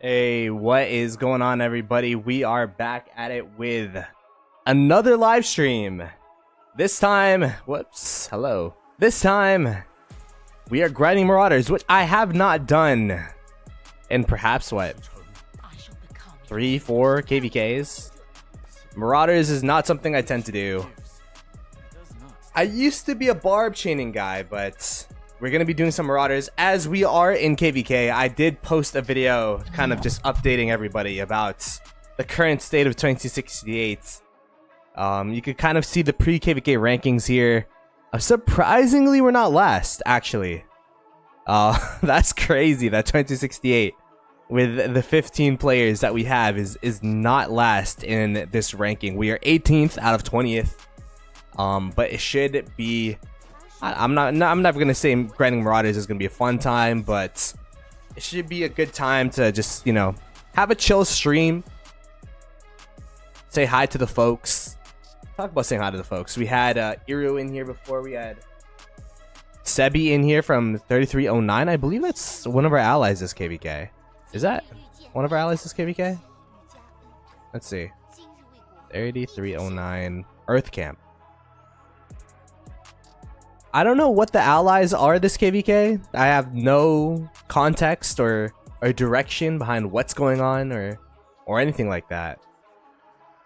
Hey, what is going on, everybody? We are back at it with another live stream. This time, hello. This time, we are grinding Marauders, which I have not done in perhaps, 3, 4 KVKs? Marauders is not something I tend to do. I used to be a barb chaining guy, but we're going to be doing some Marauders as we are in KVK. I did post a video kind of just updating everybody about the current state of 2068. You could kind of see the pre-KVK rankings here. Surprisingly, we're not last, actually. That's crazy that 2068 with the 15 players that we have is not last in this ranking. We are 18th out of 20th. But it should be... I'm never gonna say grinding Marauders is gonna be a fun time, but it should be a good time to just, you know, have a chill stream, say hi to the folks. Talk about saying hi to the folks. We had Iru in here before. We had Sebi in here from 3309. I believe that's one of our allies this KVK. Is that one of our allies this KVK? Let's see. 3309 Earth Camp. I don't know what the allies are this KVK. I have no context or direction behind what's going on or anything like that.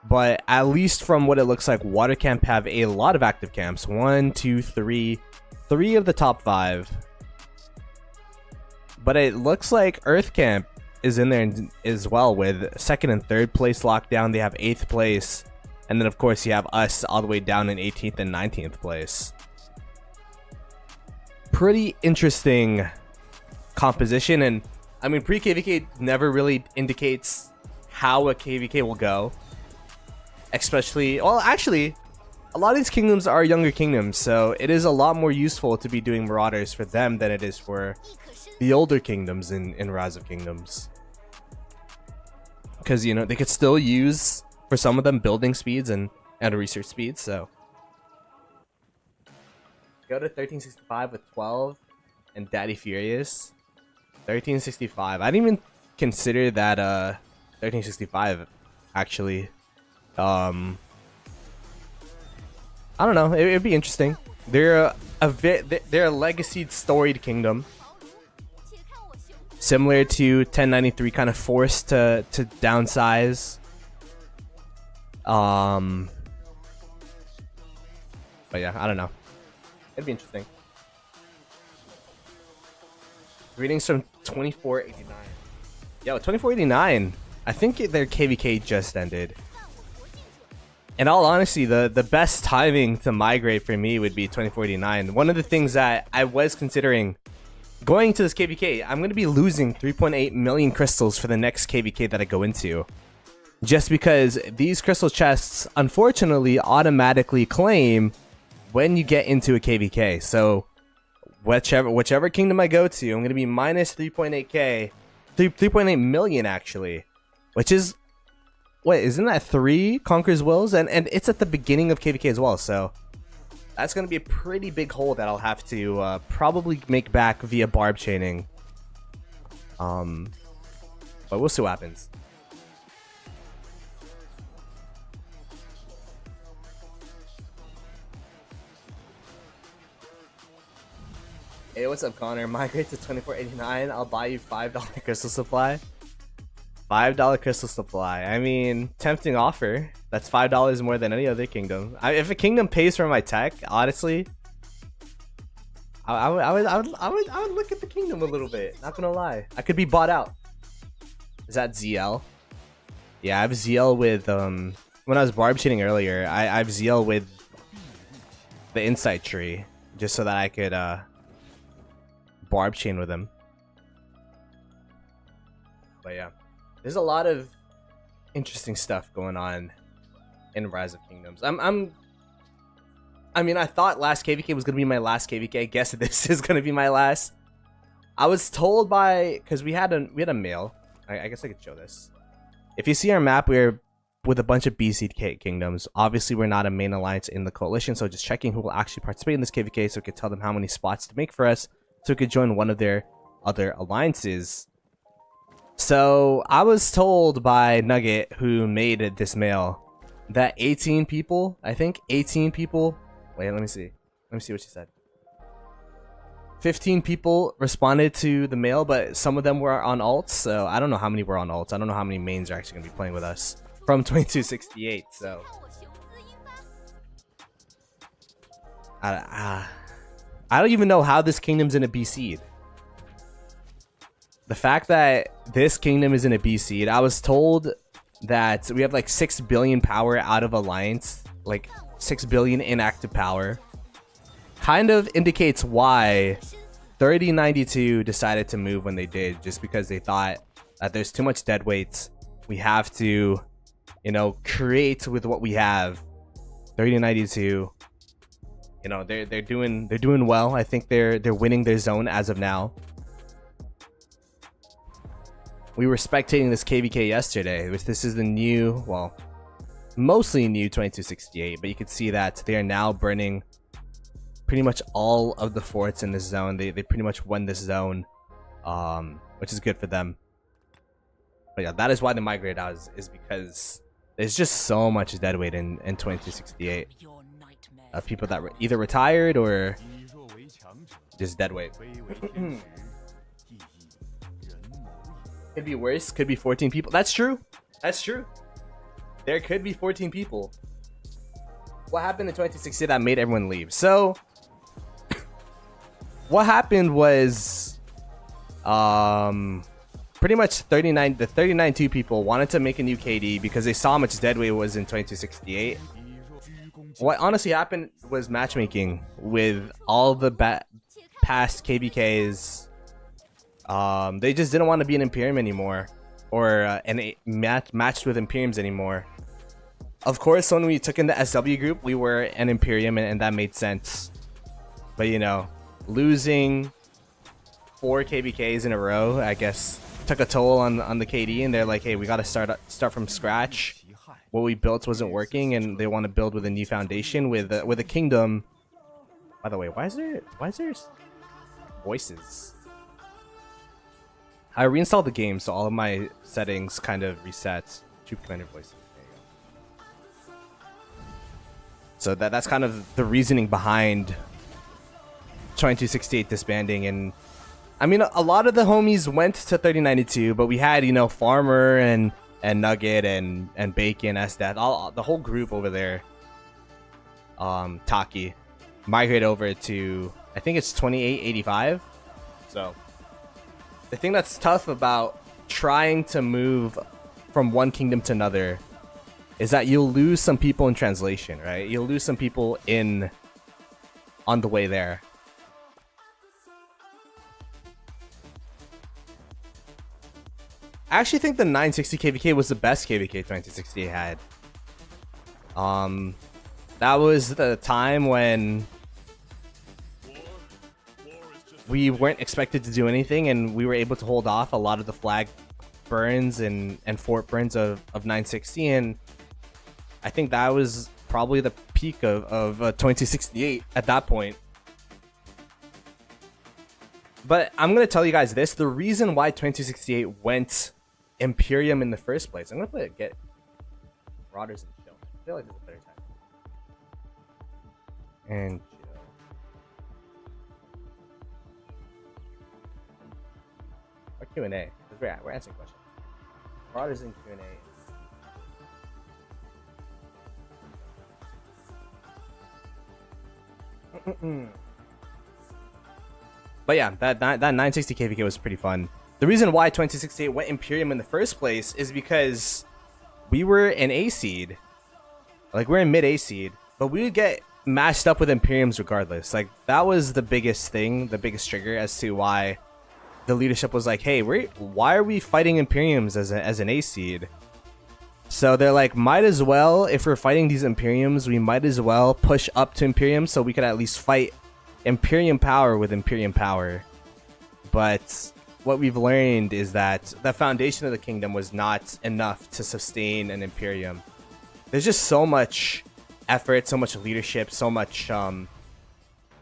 But at least from what it looks like, Water Camp have a lot of active camps. 1, 2, 3. 3 of the top 5. But it looks like Earth Camp is in there as well with 2nd and 3rd place lockdown. They have 8th place. And then of course you have us all the way down in 18th and 19th place. Pretty interesting composition, and I mean pre-KVK never really indicates how a KVK will go, especially, well, actually a lot of these kingdoms are younger kingdoms, so it is a lot more useful to be doing Marauders for them than it is for the older kingdoms in Rise of Kingdoms, because, you know, they could still use, for some of them, building speeds and research speeds. So go to 1365 with 12 and Daddy Furious. 1365. I didn't even consider that 1365 actually. I don't know. It'd be interesting. They're a legacied, storied kingdom, similar to 1093, kind of forced to downsize. But yeah, I don't know. It'd be interesting. Greetings from 2489. Yo, 2489. I think their KVK just ended. In all honesty, the best timing to migrate for me would be 2489. One of the things that I was considering going to this KVK, I'm going to be losing 3.8 million crystals for the next KVK that I go into. Just because these crystal chests, unfortunately, automatically claim when you get into a KVK. So whichever kingdom I go to, I'm going to be minus 3.8k, 3.8 million actually, which is, wait, isn't that 3 Conqueror's Wills? And it's at the beginning of KVK as well, so that's going to be a pretty big hole that I'll have to probably make back via barb chaining. But we'll see what happens. Hey, what's up, Connor? Migrate to 2489. I'll buy you $5 crystal supply. $5 crystal supply. I mean, tempting offer. That's $5 more than any other kingdom. If a kingdom pays for my tech, honestly, I would look at the kingdom a little bit. Not gonna lie, I could be bought out. Is that ZL? Yeah, I have ZL with when I was barb chaining earlier. I have ZL with the insight tree just so that I could barb chain with him. But yeah, there's a lot of interesting stuff going on in Rise of Kingdoms. I mean, I thought last KVK was gonna be my last KVK. I guess this is gonna be my last. I was told by, because we had a mail. I guess I could show this. If you see our map, we're with a bunch of BC kingdoms. Obviously, we're not a main alliance in the coalition, so just checking who will actually participate in this KVK so we could tell them how many spots to make for us, so we could join one of their other alliances. So I was told by Nugget, who made this mail, that 18 people, I think 18 people. Wait, let me see. Let me see what she said. 15 people responded to the mail, but some of them were on alts, so I don't know how many were on alts. I don't know how many mains are actually going to be playing with us from 2268, so... I don't even know how this kingdom's in a B seed. The fact that this kingdom is in a B seed, I was told that we have like 6 billion power out of Alliance, like 6 billion inactive power. Kind of indicates why 3092 decided to move when they did, just because they thought that there's too much dead weights. We have to, you know, create with what we have. 3092, you know, they're doing well. I think they're winning their zone as of now. We were spectating this KVK yesterday, which this is the new, well, mostly new 2268, but you could see that they are now burning pretty much all of the forts in this zone. They pretty much won this zone, which is good for them. But yeah, that is why they migrated out, is because there's just so much dead weight in 2268 of people that were either retired or just dead weight. Could be worse, could be 14 people. That's true. That's true. There could be 14 people. What happened in 2016 that made everyone leave? So what happened was pretty much the 39-2 people wanted to make a new KD because they saw how much deadweight was in 2268. What honestly happened was matchmaking with all the past KBKs. They just didn't want to be an Imperium anymore, or matched with Imperiums anymore. Of course, when we took in the SW group, we were an Imperium, and that made sense. But you know, losing 4 KBKs in a row, I guess, took a toll on the KD, and they're like, hey, we got to start from scratch. What we built wasn't working, and they want to build with a new foundation with a kingdom. By the way, why is there voices? I reinstalled the game, so all of my settings kind of reset. Troop commander voices. There you go. So that's kind of the reasoning behind 2268 disbanding. And I mean, a lot of the homies went to 3092, but we had, you know, Farmer and Nugget and Bacon, S-Death, the whole group over there. Taki migrate over to, I think it's 2885. So the thing that's tough about trying to move from one kingdom to another is that you'll lose some people in translation, right? You'll lose some people on the way there. I actually think the 960 KVK was the best KVK 2060 had. That was the time when we weren't expected to do anything, and we were able to hold off a lot of the flag burns and fort burns of 960, and I think that was probably the peak of 2068 at that point. But I'm going to tell you guys this, the reason why 2068 went Imperium in the first place. I'm going to get Marauders and chill. I feel like this is a better time. And chill. Or Q&A, because we're answering questions. Marauders and Q&A. But yeah, that 960 KVK was pretty fun. The reason why 2068 went Imperium in the first place is because we were an A seed. Like, we're in mid A seed, but we would get matched up with Imperiums regardless. Like, that was the biggest thing, the biggest trigger as to why the leadership was like, hey, why are we fighting Imperiums as an A seed? So they're like, might as well, if we're fighting these Imperiums, we might as well push up to Imperium so we could at least fight Imperium power with Imperium power. But what we've learned is that the foundation of the kingdom was not enough to sustain an Imperium. There's just so much effort, so much leadership, so much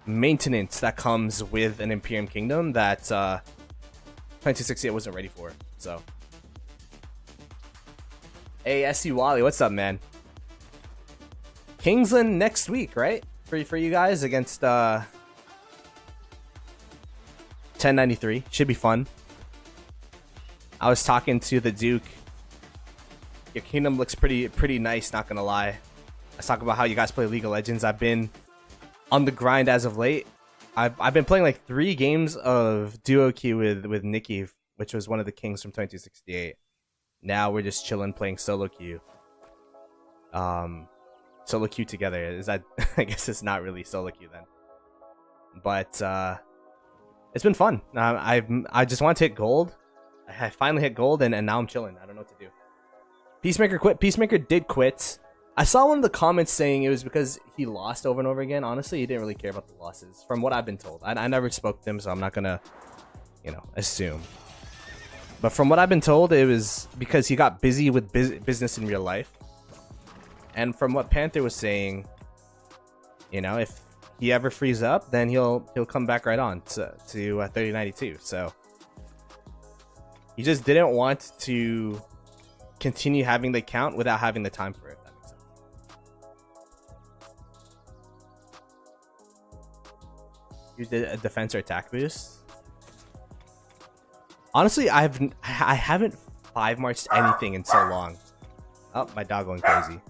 maintenance that comes with an Imperium kingdom that 2068 wasn't ready for. So Hey, SC Wally, what's up, man? Kingsland next week, right? For you guys against 1093. Should be fun. I was talking to the Duke. Your kingdom looks pretty nice, not gonna lie. I was talking about how you guys play League of Legends. I've been on the grind as of late. I've been playing like 3 games of duo queue with Nikki, which was one of the kings from 2268. Now we're just chilling playing solo queue. Solo queue together. Is that I guess it's not really solo queue then. But it's been fun. I just want to hit gold. I finally hit gold and now I'm chilling. I don't know what to do. Peacemaker quit. Peacemaker did quit. I saw one of the comments saying it was because he lost over and over again. Honestly, he didn't really care about the losses, from what I've been told. I never spoke to him, so I'm not gonna, assume. But from what I've been told, it was because he got busy with business in real life. And from what Panther was saying, if he ever frees up, then he'll come back right on to 3092. So he just didn't want to continue having the account without having the time for it. You did a defense or attack boost. Honestly, I haven't 5 marched anything in so long. Oh, my dog going crazy.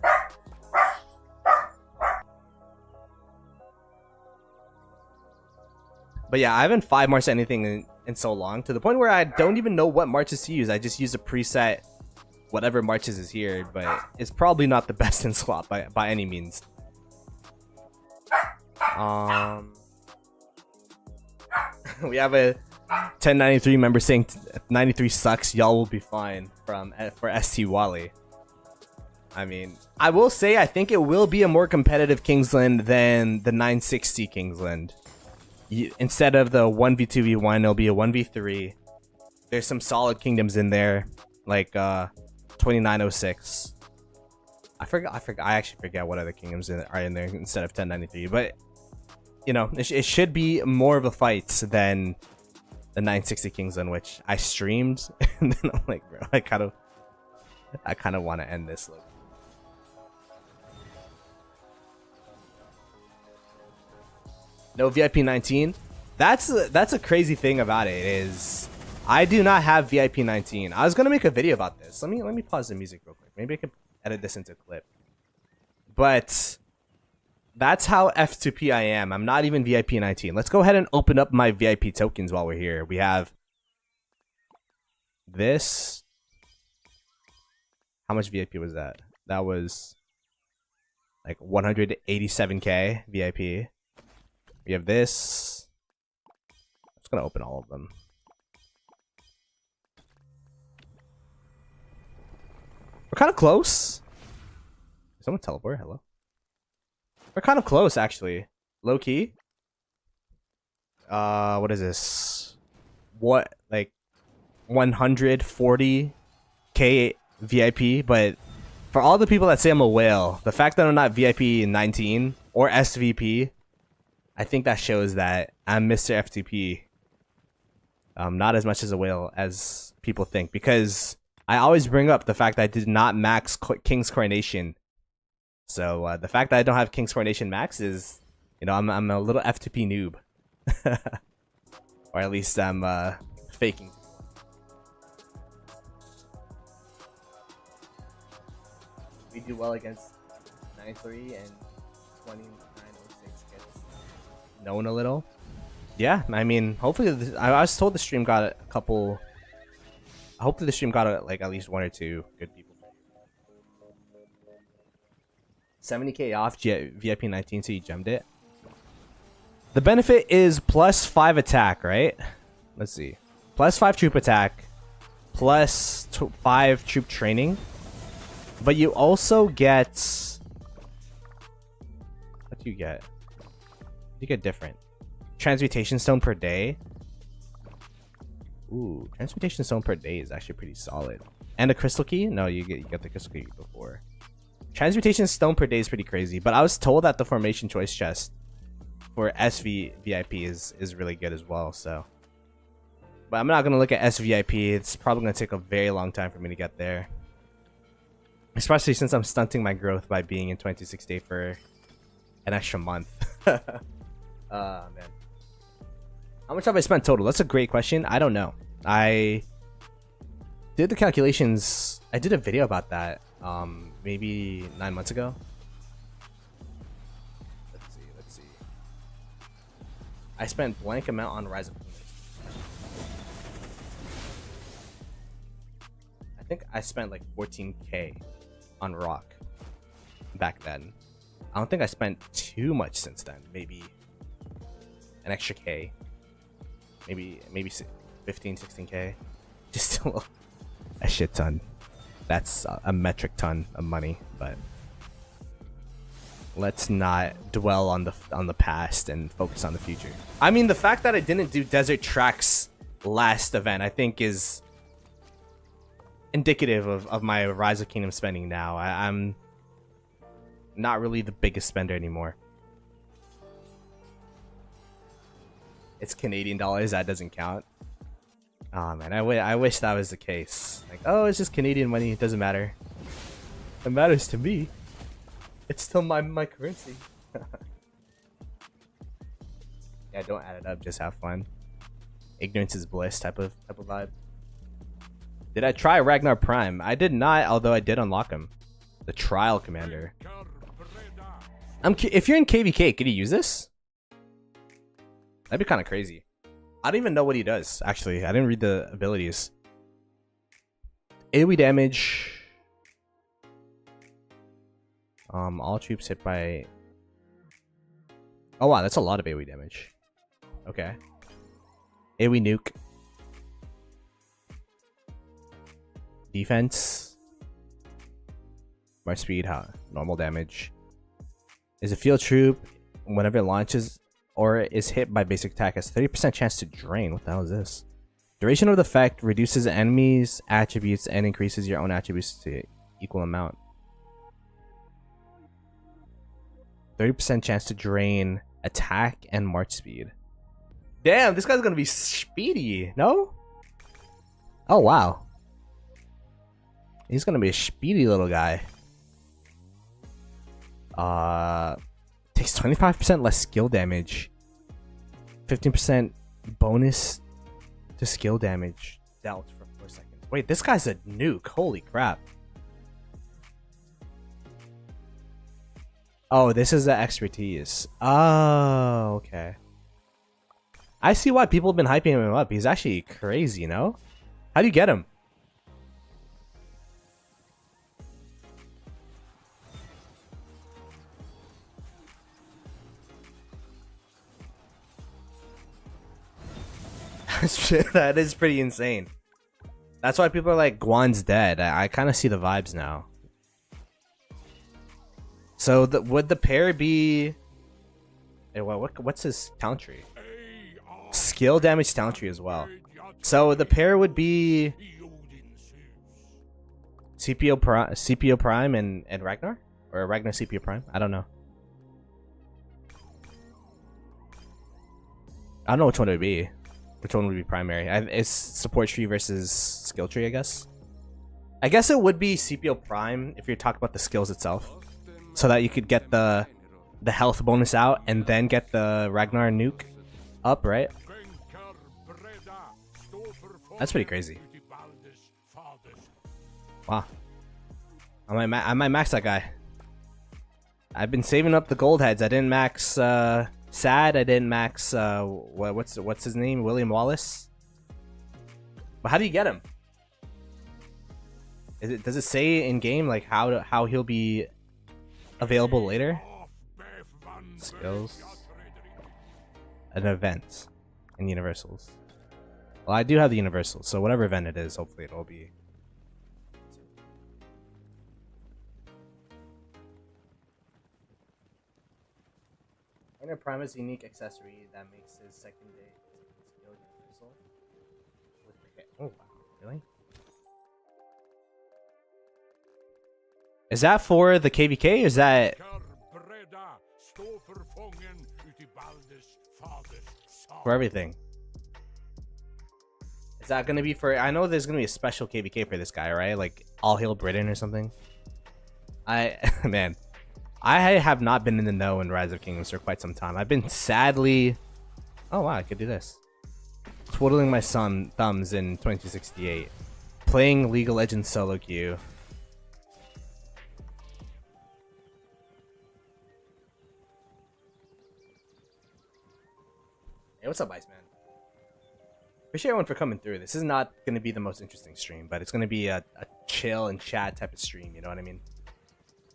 But yeah, I haven't 5 marched anything in so long, to the point where I don't even know what marches to use. I just use a preset, whatever marches is here, but it's probably not the best in slot by any means. We have a 1093 member saying 93 sucks, y'all will be fine for ST Wally. I mean, I will say I think it will be a more competitive Kingsland than the 960 Kingsland. Instead of the 1v2v1, it'll be a 1v3. There's some solid kingdoms in there, like 2906. I actually forget what other kingdoms are in there instead of 1093, but it should be more of a fight than the 960 Kingsland, which I streamed, and then I'm like, bro, I kind of want to end this. No VIP 19. That's a crazy thing about it is I do not have VIP 19. I was gonna make a video about this. Let me pause the music real quick. Maybe I could edit this into a clip. But that's how F2P I am. I'm not even VIP 19. Let's go ahead and open up my VIP tokens while we're here. We have this. How much VIP was that? That was like 187k VIP. We have this. I'm just gonna open all of them. We're kind of close. Someone teleport? Hello. We're kind of close, actually. Low key. What is this? What, like 140k VIP? But for all the people that say I'm a whale, the fact that I'm not VIP 19 or SVP, I think that shows that I'm Mr. FTP. Not as much as a whale as people think, because I always bring up the fact that I did not max King's Coronation. So the fact that I don't have King's Coronation max is, I'm a little FTP noob. Or at least I'm faking. We do well against 9-3 and 2906 gets known a little. Yeah, I mean, hopefully, I was told the stream got a couple. Hopefully, the stream got like at least 1 or 2 good people. 70k off VIP 19, so you gemmed it. The benefit is +5 attack, right? Let's see. +5 troop attack, +5 troop training. But you also get... What do you get? You get different. Transmutation stone per day. Ooh, transmutation stone per day is actually pretty solid. And a crystal key? No, you get the crystal key before. Transmutation stone per day is pretty crazy, but I was told that the formation choice chest for SV VIP is really good as well, so. But I'm not gonna look at SVIP. It's probably gonna take a very long time for me to get there. Especially since I'm stunting my growth by being in 2268 for an extra month. Man. How much have I spent total? That's a great question. I don't know. I did the calculations. I did a video about that maybe 9 months ago. Let's see. I spent blank amount on Rise of Kingdoms. I think I spent like 14k on Rock back then. I don't think I spent too much since then. Maybe an extra K. Maybe 15, 16k. Just still a shit ton. That's a metric ton of money, but let's not dwell on the past and focus on the future. I mean, the fact that I didn't do Desert Tracks last event, I think is indicative of my Rise of Kingdom spending now. I'm not really the biggest spender anymore. It's Canadian dollars, that doesn't count. Oh man, I wish that was the case. Like, oh, it's just Canadian money, it doesn't matter. It matters to me. It's still my currency. Yeah, don't add it up, just have fun. Ignorance is bliss type of vibe. Did I try Ragnar Prime? I did not, although I did unlock him. The Trial Commander. If you're in KVK, could you use this? That'd be kind of crazy. I don't even know what he does, actually. I didn't read the abilities. AoE damage. All troops hit by... Oh wow, that's a lot of AoE damage. Okay. AoE nuke. Defense. March speed, normal damage. Is a field troop whenever it launches or is hit by basic attack has 30% chance to drain. What the hell is this? Duration of the effect reduces enemies' attributes and increases your own attributes to equal amount. 30% chance to drain attack and march speed. Damn, this guy's gonna be speedy, no? Oh wow. He's gonna be a speedy little guy. Takes 25% less skill damage. 15% bonus to skill damage dealt for 4 seconds. Wait, this guy's a nuke. Holy crap. Oh, this is the expertise. Oh, okay. I see why people have been hyping him up. He's actually crazy, you know? How do you get him? That is pretty insane. That's why people are like, Guan's dead. I kind of see the vibes now. So would the pair be... Hey, what's his talent tree? Skill damage talent tree as well. So the pair would be CPO Prime and Ragnar? Or Ragnar CPO Prime? I don't know. I don't know which one it would be. Which one would be primary? It's support tree versus skill tree, I guess. I guess it would be CPO Prime if you're talking about the skills itself. So that you could get the health bonus out and then get the Ragnar nuke up, right? That's pretty crazy. Wow. I might max that guy. I've been saving up the gold heads. I didn't max Sad. I didn't max what's his name? William Wallace. But how do you get him? Does it say in game like how he'll be available later? Skills. An event and universals. Well, I do have the universals, so whatever event it is, hopefully it'll be. Inner Prime is a unique accessory that makes his second day skill universal. Oh wow, really? Is that for the KVK? Is that for everything? Is that gonna be for? I know there's gonna be a special KVK for this guy, right? Like All Hail Britain or something. Man, I have not been in the know in Rise of Kingdoms for quite some time. I've been sadly... Oh wow, I could do this. Twiddling my thumbs in 2268. Playing League of Legends solo queue. Hey, what's up, Iceman? Appreciate everyone for coming through. This is not going to be the most interesting stream, but it's going to be a chill and chat type of stream, you know what I mean?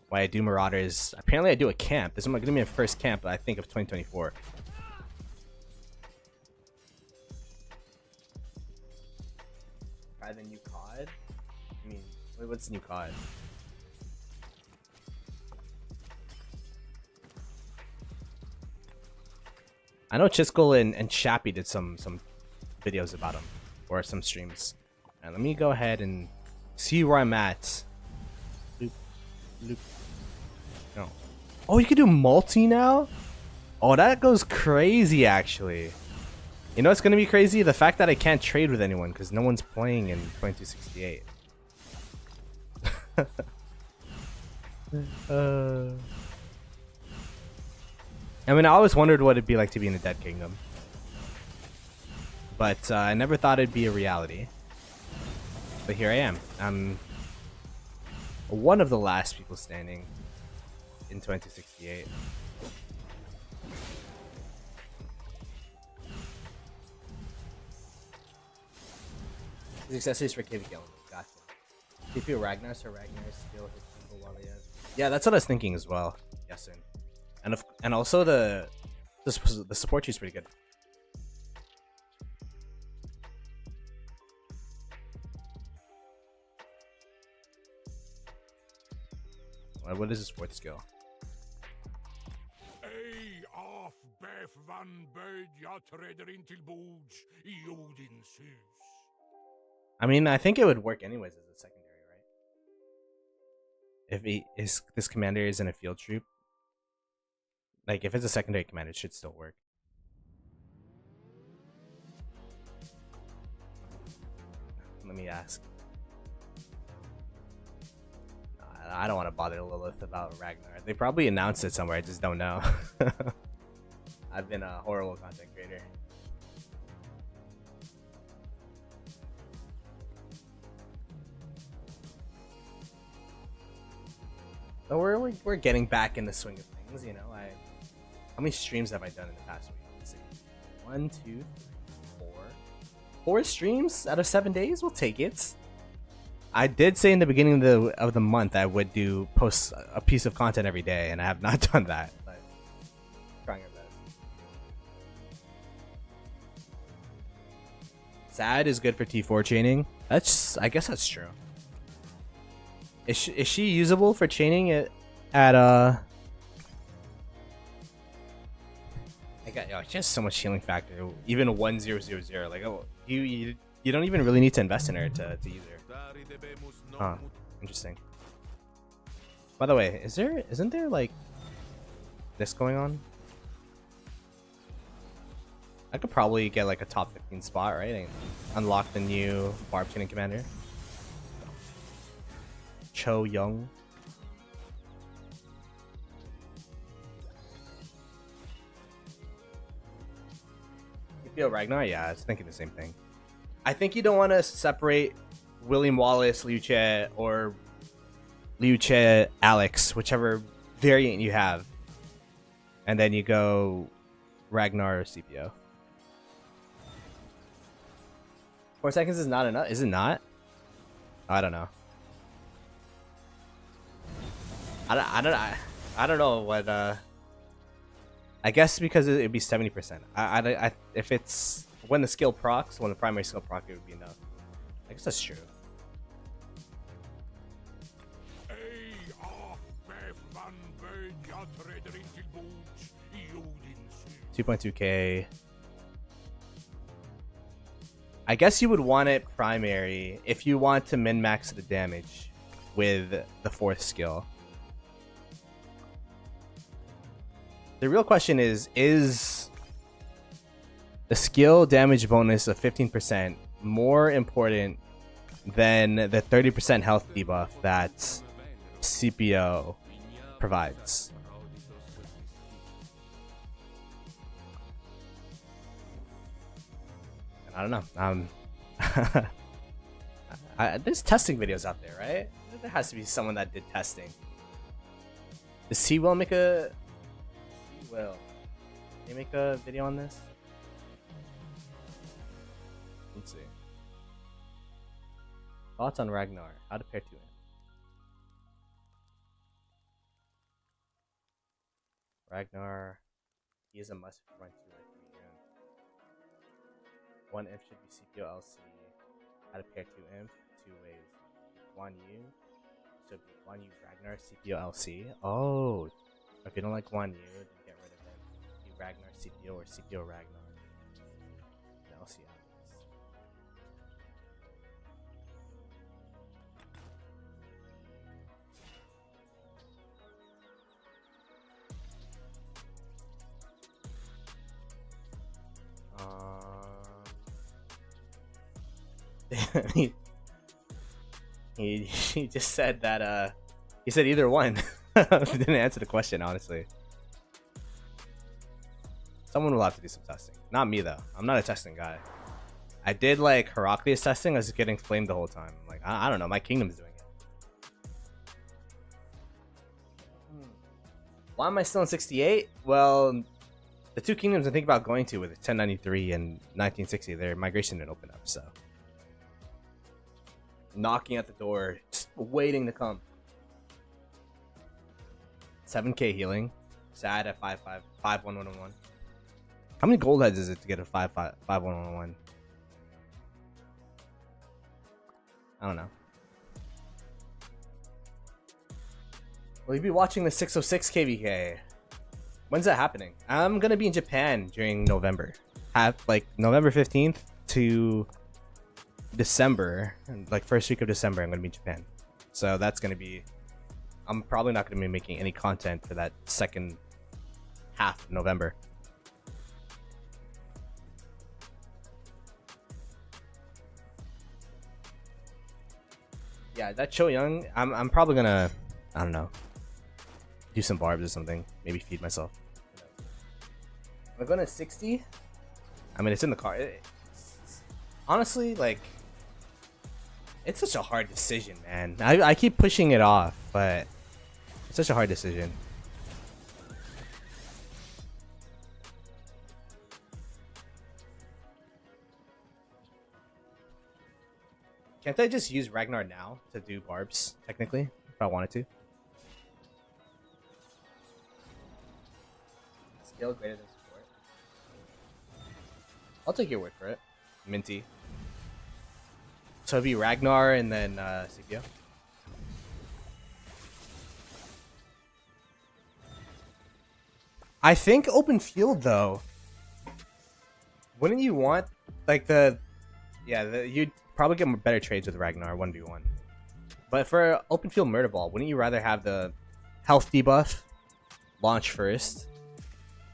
Why I do Marauders. Apparently I do a camp. This is going to be my first camp, I think, of 2024. Try the new COD? I mean, what's new COD? I know Chiskel and Chappie did some videos about him, or some streams. And let me go ahead and see where I'm at. Loop. No. Oh, you can do multi now? Oh, that goes crazy, actually. You know what's gonna be crazy? The fact that I can't trade with anyone because no one's playing in 2268. I mean, I always wondered what it'd be like to be in a dead kingdom. But I never thought it'd be a reality. But here I am. I'm one of the last people standing in 2068. The accessories for KVK. Gotcha. Do you feel Ragnar, so Ragnar still hits people while he has... Yeah, that's what I was thinking as well. Yes, and also the support tree's pretty good. What is his fourth skill? I mean, I think it would work anyways as a secondary, right? If this commander is in a field troop, like if it's a secondary commander, it should still work. Let me ask. I don't want to bother Lilith about Ragnar. They probably announced it somewhere, I just don't know. I've been a horrible content creator. So we're getting back in the swing of things, you know. How many streams have I done in the past week? Let's see. 1, 2, 3, 4. 4 streams out of 7 days? We'll take it. I did say in the beginning of the month I would post a piece of content every day, and I have not done that. But trying our best. Sad is good for T4 chaining. I guess that's true. Is she usable for chaining it at she has so much healing factor. Even 1000. Like, oh, you don't even really need to invest in her to use her. Huh. Interesting. By the way, isn't there like this going on? I could probably get like a top 15 spot, right? And unlock the new Barb Chaining Commander. Cho Young. You feel Ragnar? Yeah, I was thinking the same thing. I think you don't want to separate William Wallace, Liu Che, or Liu Che Alex, whichever variant you have. And then you go Ragnar or CPO. 4 seconds is not enough. Is it not? I don't know. I don't know what I guess because it'd be 70%. If it's when the skill procs, when the primary skill proc, it would be enough. I guess that's true. 2.2k. I guess you would want it primary if you want to min-max the damage with the 4th skill. The real question is the skill damage bonus of 15% more important than the 30% health debuff that CPO provides. I don't know. There's testing videos out there, right? There has to be someone that did testing. Does Seawell make a... Seawell. Can you make a video on this? Let's see. Thoughts on Ragnar. How to pair 2 in. Ragnar. He is a must run 2 or 3 in. 1 imp should be CPO LC. How to pair 2 imp 2 ways. 1 U should be 1 U Ragnar CPO LC. Oh, if you don't like 1 U, then get rid of it. Do Ragnar CPO or CPO Ragnar. The LC out. He just said that he said either one. He didn't answer the question, honestly. Someone will have to do some testing. Not me though. I'm not a testing guy. I did like Heraclius testing. I was getting flamed the whole time. Like I don't know. My kingdom's doing it. Why am I still in 68? Well, the 2 kingdoms I think about going to with 1093 and 1960, their migration didn't open up, so knocking at the door, just waiting to come. 7k healing. Sad at 5-5-5-1-1-1. How many gold heads is it to get a 5-5-5-1-1-1? I don't know. Will you be watching the 606 KVK? When's that happening? I'm gonna be in Japan during November. Like November 15th to December, like first week of December, I'm gonna be in Japan. So that's gonna be... I'm probably not gonna be making any content for that second half of November. Yeah, that Cho Young, I'm probably gonna, I don't know, do some barbs or something. Maybe feed myself. I'm going to 60. I mean, it's in the car. Honestly, like, it's such a hard decision, man. I keep pushing it off, but it's such a hard decision. Can't I just use Ragnar now to do barbs, technically, if I wanted to? Skill greater than support. I'll take your word for it. Minty. So it'd be Ragnar and then CPO. I think open field though. Wouldn't you want like you'd probably get better trades with Ragnar 1v1. But for open field murder ball, wouldn't you rather have the health debuff launch first,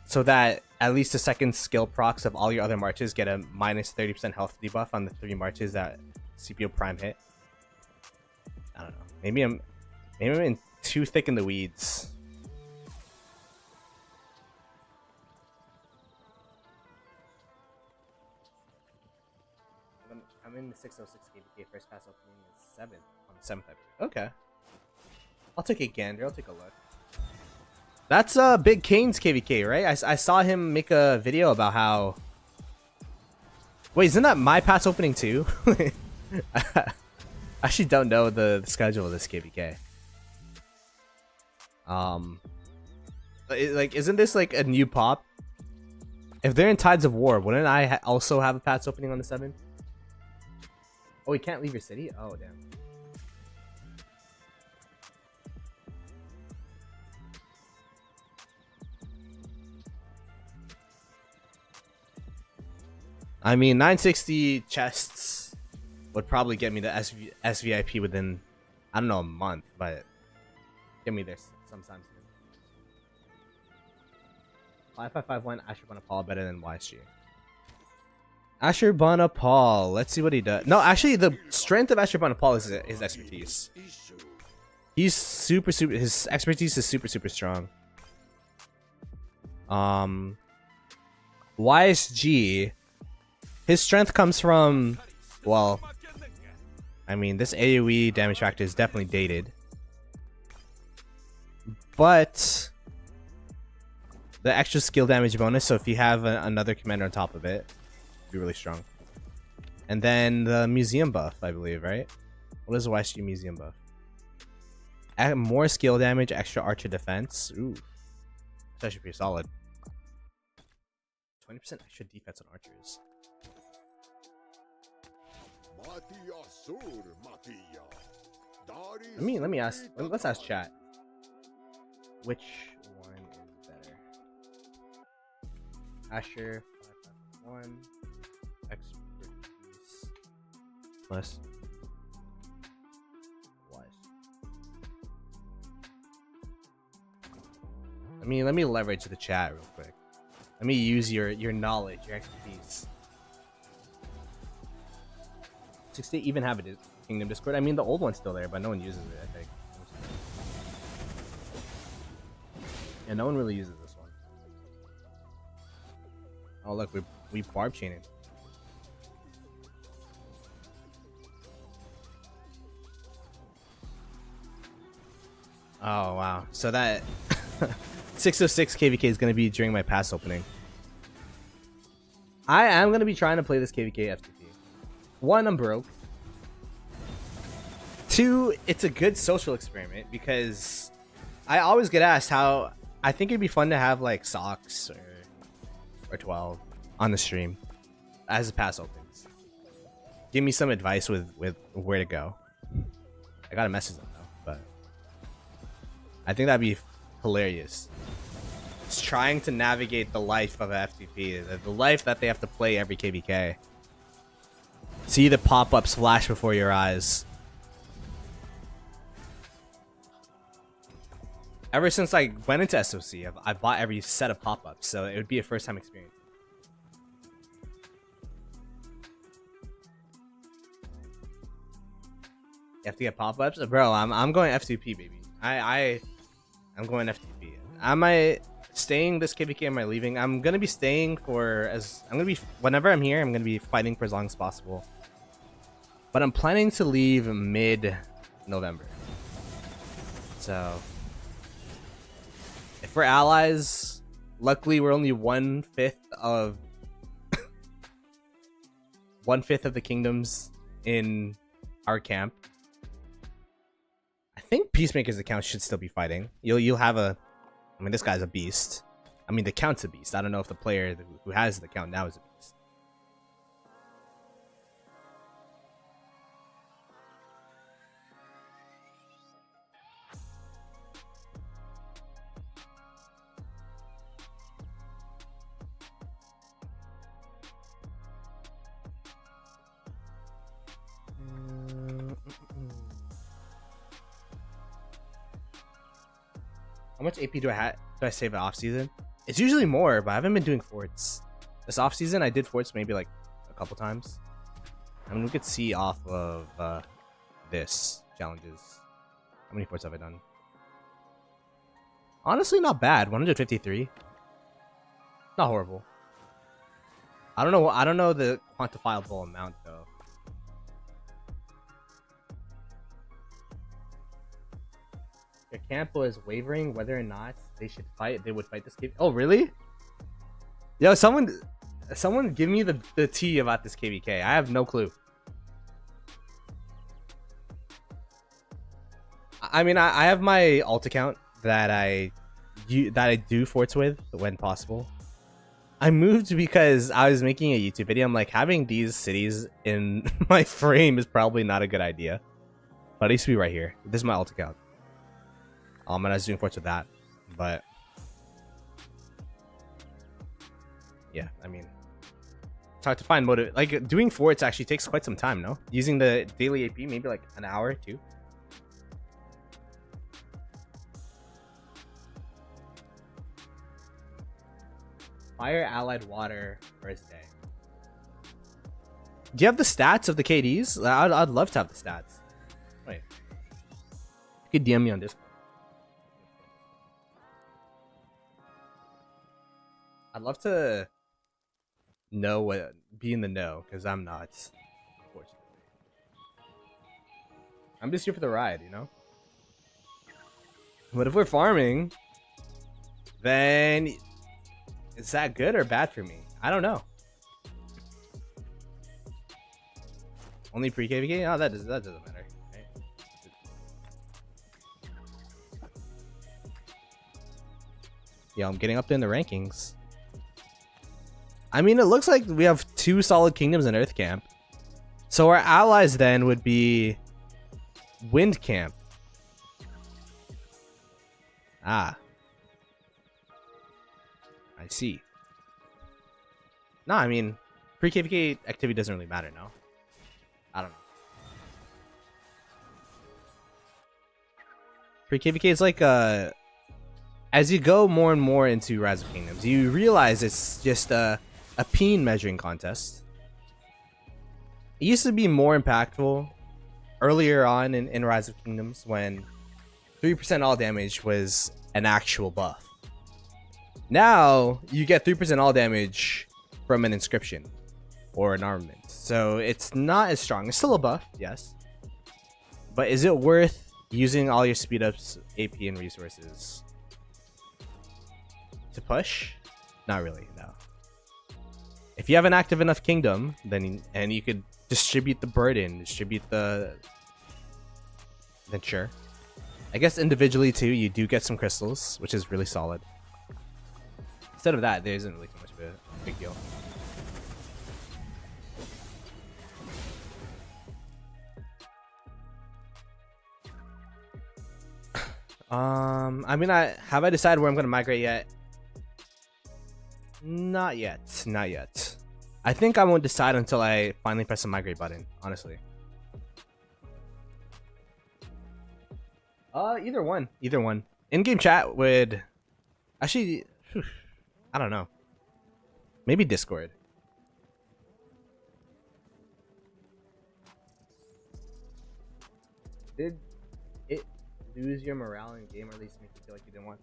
so that at least the second skill procs of all your other marches get a minus 30% health debuff on the 3 marches that CPO prime hit? I don't know. Maybe I'm in too thick in the weeds. I'm in the 606 KVK. First pass opening is 7 on the 7th, I believe. Okay. I'll take a gander. I'll take a look. That's Big Kane's KVK, right? I saw him make a video about how... Wait, isn't that my pass opening too? I actually don't know the schedule of this KVK. Like, isn't this like a new pop? If they're in Tides of War, wouldn't I also have a pass opening on the 7th? Oh, you can't leave your city? Oh, damn. I mean, 960 chests would probably get me the SVIP within, I don't know, a month, but get me there sometime soon. 5551 Ashurbanipal better than YSG. Ashurbanipal, let's see what he does. No, actually, the strength of Ashurbanipal is his expertise. He's super. His expertise is super strong. YSG, his strength comes from, well, I mean, this AoE damage factor is definitely dated, but the extra skill damage bonus, so if you have another commander on top of it, it'd be really strong. And then the museum buff, I believe, right? What is the YSG museum buff? More skill damage, extra archer defense. Ooh, that's actually pretty solid. 20% extra defense on archers. Let me ask. Let's ask chat. Which one is better? Asher 551 expertise plus wise. Let me leverage the chat real quick. Let me use your knowledge, your expertise. Does they even have a Kingdom Discord? I mean, the old one's still there, but no one uses it, I think. Yeah, no one really uses this one. Oh, look, we barb chaining. Oh, wow. So that 606 KVK is going to be during my pass opening. I am going to be trying to play this KVK FTP. 1, I'm broke. 2, it's a good social experiment because I always get asked how I think it'd be fun to have like socks or 12 on the stream as the pass opens. Give me some advice with where to go. I gotta message them though, but I think that'd be hilarious. It's trying to navigate the life of a FTP, the life that they have to play every KVK. See the pop-ups flash before your eyes. Ever since I went into SOC, I bought every set of pop-ups, so it would be a first-time experience. You have to get pop-ups? Bro, I'm going FTP, baby. I'm going FTP. Am I staying this KVK? Am I leaving? I'm gonna be staying whenever I'm here, I'm gonna be fighting for as long as possible. But I'm planning to leave mid-November. So if we're allies, luckily we're only 1/5 of 1/5 of the kingdoms in our camp. I think Peacemaker's account should still be fighting. You'll have I mean, this guy's a beast. I mean, the count's a beast. I don't know if the player who has the account now is a beast. How much AP do I save at off season? It's usually more, but I haven't been doing forts. This off season I did forts maybe like a couple times. I mean, we could see off of this challenges. How many forts have I done? Honestly, not bad. 153. Not horrible. I don't know the quantifiable amount though. Your camp was wavering whether or not they should fight. They would fight this KVK. Oh, really? Yo, someone give me the tea about this KVK. I have no clue. I mean, I have my alt account that I do forts with when possible. I moved because I was making a YouTube video. I'm like, having these cities in my frame is probably not a good idea. But I used to be right here. This is my alt account. And I was doing forts with that, but yeah, I mean, it's hard to find motive. Like doing forts actually takes quite some time, no? Using the daily AP, maybe like an hour or two. Fire allied water first day. Do you have the stats of the KDs? I'd love to have the stats. Wait. You could DM me on Discord. I'd love to know what be in the know, because I'm not, unfortunately. I'm just here for the ride, you know? But if we're farming, then is that good or bad for me? I don't know. Only pre-KVK? Oh, that doesn't matter. Right? Yeah, I'm getting up in the rankings. I mean, it looks like we have 2 solid kingdoms in Earth Camp. So our allies then would be Wind Camp. Ah. I see. No, I mean, pre-KVK activity doesn't really matter, no? I don't know. Pre-KVK is like, as you go more and more into Rise of Kingdoms, you realize it's just a peen measuring contest. It used to be more impactful earlier on in Rise of Kingdoms when 3% all damage was an actual buff. Now, you get 3% all damage from an inscription or an armament. So it's not as strong. It's still a buff, yes. But is it worth using all your speed ups, AP, and resources to push? Not really, no. If you have an active enough kingdom, then you could distribute the burden, distribute then sure. I guess individually too, you do get some crystals, which is really solid. Instead of that, there isn't really too much of a big deal. I mean, have I decided where I'm gonna migrate yet? Not yet. Not yet. I think I won't decide until I finally press the migrate button, honestly. Either one. Either one. In-game chat would... Actually, I don't know. Maybe Discord. Did it lose your morale in game, or at least make you feel like you didn't want?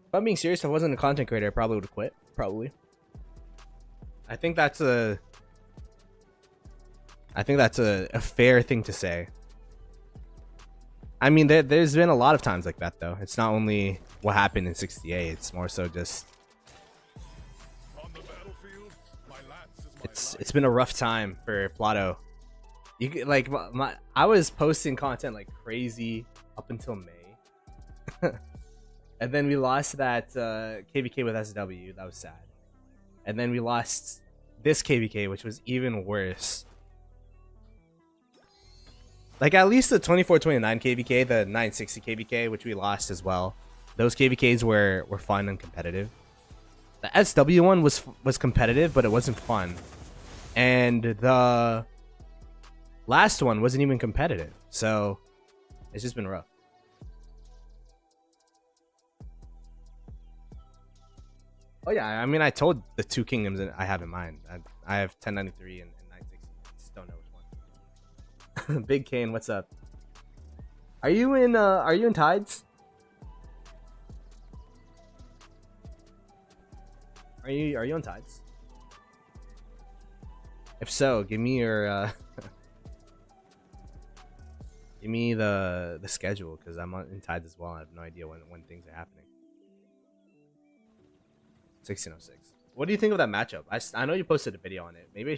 If I'm being serious, if I wasn't a content creator, I probably would have quit. Probably. I think that's a fair thing to say. I mean, there's been a lot of times like that, though. It's not only what happened in 68. It's more so just... It's been a rough time for Ploto. You like I was posting content like crazy up until May, and then we lost that KVK with SW. That was sad. And then we lost this KVK, which was even worse. Like, at least the 24-29 KVK, the 960 KVK, which we lost as well. Those KVKs were fun and competitive. The SW one was competitive, but it wasn't fun. And the last one wasn't even competitive. So, it's just been rough. Oh yeah, I mean, I told the 2 kingdoms that I have in mind. I have 1093 and 960. I just don't know which one. Big Kane, what's up? Are you in Tides? Are you on Tides? If so, give me your give me the schedule, because I'm in Tides as well. I have no idea when things are happening. 1606. What do you think of that matchup? I know you posted a video on it. Maybe you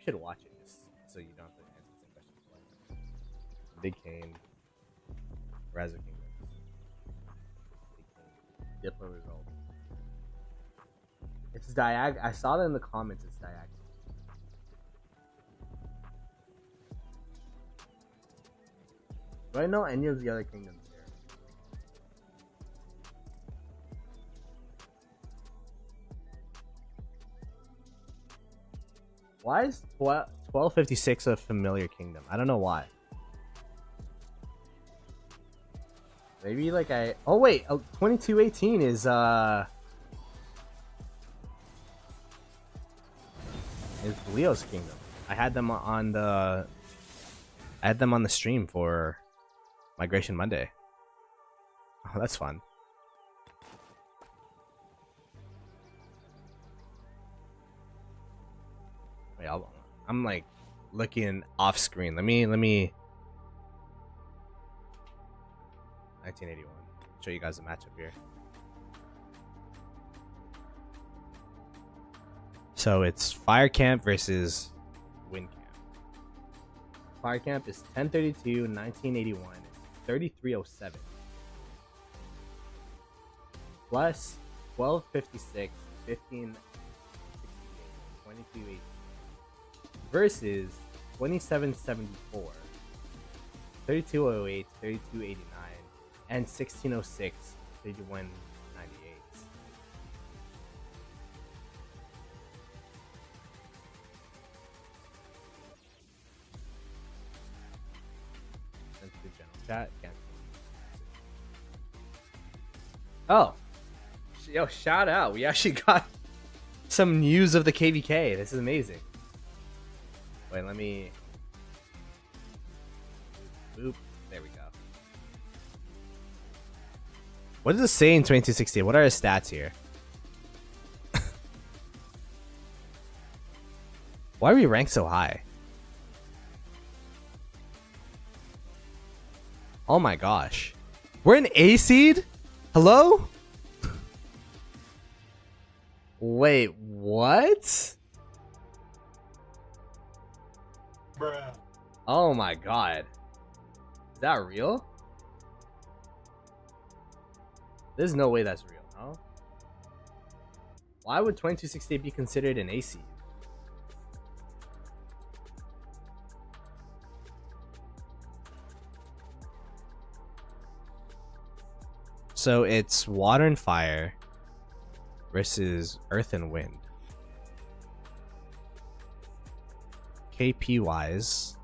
should watch it just so you don't have to answer the same questions. Big Kane, Rise of Kingdoms, Big Kane, Diplo result. It's diag. I saw that in the comments. It's diagonal. Do I know any of the other kingdoms here? Why is 1256 a familiar kingdom? I don't know why. Maybe like oh wait, 2218 is Leo's kingdom. I had them on the stream for Migration Monday. that's fun. Wait, I'm like looking off screen. Let me 1981. Show you guys the matchup here. So it's Fire Camp versus Wind Camp. Fire Camp is 1032, 1981, 3307. Plus 1256, 1568, 2280. Versus 2774, 3208, 3289, and 1606, 3198. The general chat. Oh, yo! Shout out! We actually got some news of the KVK. This is amazing. Wait, let me. Oop! There we go. What does it say in 2016? What are his stats here? Why are we ranked so high? Oh my gosh. We're an A seed? Hello? Wait, what? Bruh. Oh my god. Is that real? There's no way that's real, no? Why would 2268 be considered an A seed? So it's Water and Fire versus Earth and Wind. KP wise,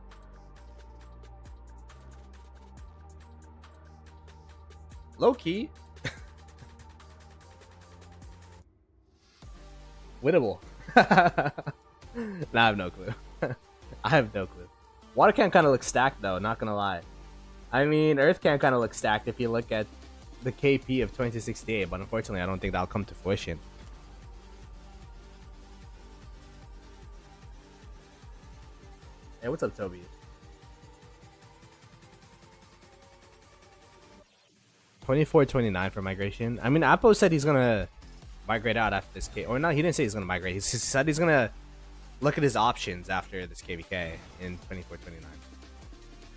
low key, winnable. Nah, I have no clue. I have no clue. Water can kind of look stacked though, not gonna lie. I mean, Earth can kind of look stacked if you look at the KP of 2068, but unfortunately I don't think that'll come to fruition. Hey, what's up, Toby? 2429 for migration. I mean, Apo said he's gonna migrate out after this K, or no, he didn't say he's gonna migrate. He said he's gonna look at his options after this KVK in 2429.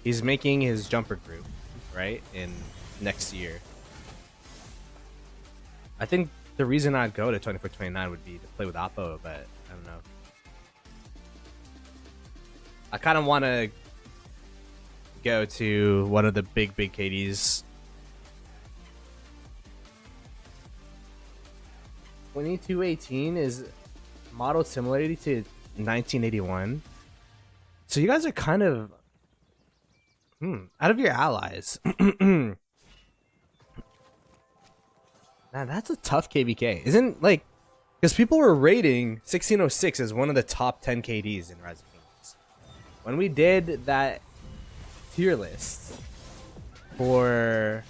He's making his jumper group, right, in next year. I think the reason I'd go to 2429 would be to play with Apo, but I don't know. I kind of want to go to one of the big KDs. 2218 is modeled similarly to 1981. So you guys are kind of out of your allies. Man, that's a tough KVK. Isn't like, because people were rating 1606 as one of the top 10 KDs in Rise of Kingdoms. When we did that tier list for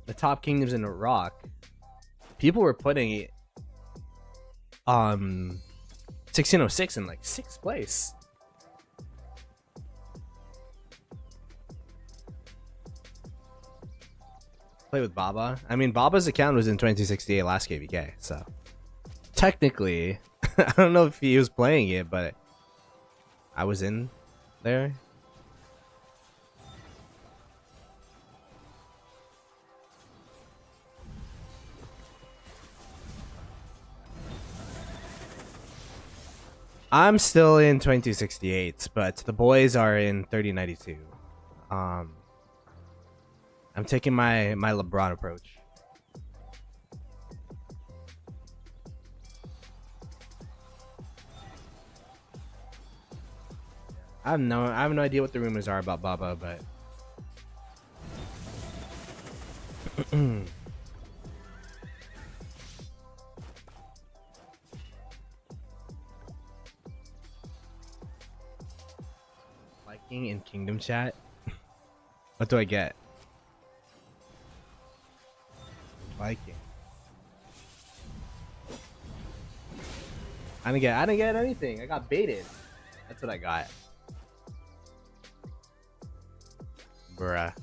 the top kingdoms in Iraq, people were putting it 1606 in like 6th place. Play with Baba. I mean, Baba's account was in 2068 last KVK, so technically, I don't know if he was playing it, but I was in there. I'm still in 2068, but the boys are in 3092. I'm taking my LeBron approach. I have no idea what the rumors are about Baba, but liking in Kingdom chat. What do I get? Viking. I didn't get anything. I got baited. That's what I got. Bruh.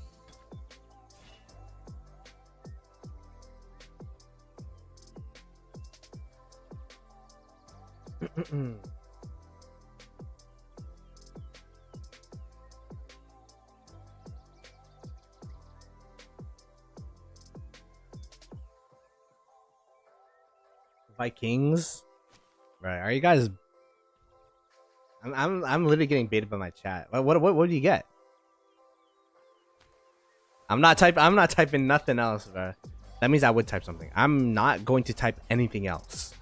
Vikings. Right? Are you guys? I'm literally getting baited by my chat. What do you get? I'm not typing nothing else, bro. That means I would type something. I'm not going to type anything else.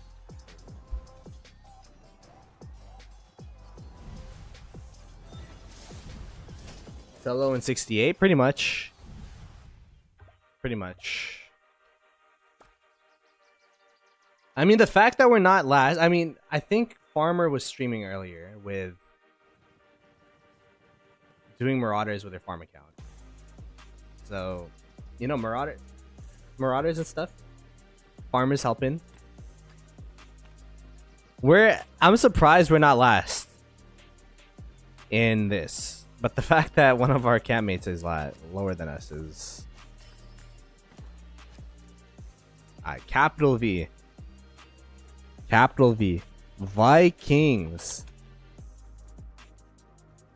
Fellow in 68, pretty much. Pretty much. I mean, the fact that we're not last. I mean, I think Farmer was streaming earlier with doing Marauders with their farm account. So, you know, Marauders and stuff. Farmers helping. I'm surprised we're not last in this, but the fact that one of our campmates is lower than us is capital V. Capital V. Vikings.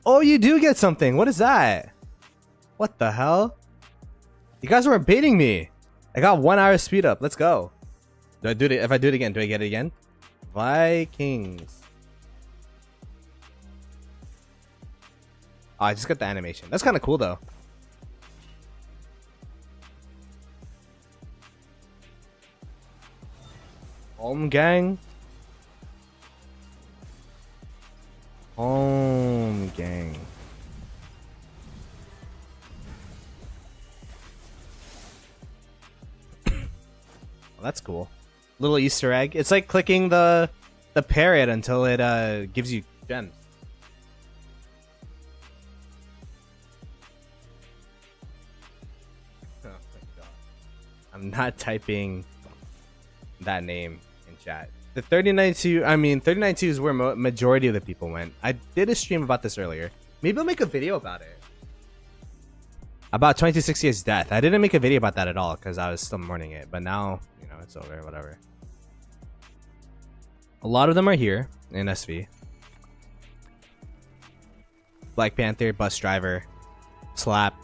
Oh, you do get something. What is that? What the hell? You guys weren't baiting me. I got 1 hour speed up. Let's go. Do I do it? If I do it again, do I get it again? Vikings. Oh, I just got the animation. That's kind of cool though. Home gang. Home gang. Well, that's cool. Little Easter egg. It's like clicking the parrot until it gives you gems. Oh my god. I'm not typing that name in chat. The 3092, I mean 3092 is where majority of the people went. I did a stream about this earlier. Maybe I'll make a video about it. About 2268's death. I didn't make a video about that at all because I was still mourning it, but now, you know, it's over, whatever. A lot of them are here in SV. Black Panther, Bus Driver, Slap,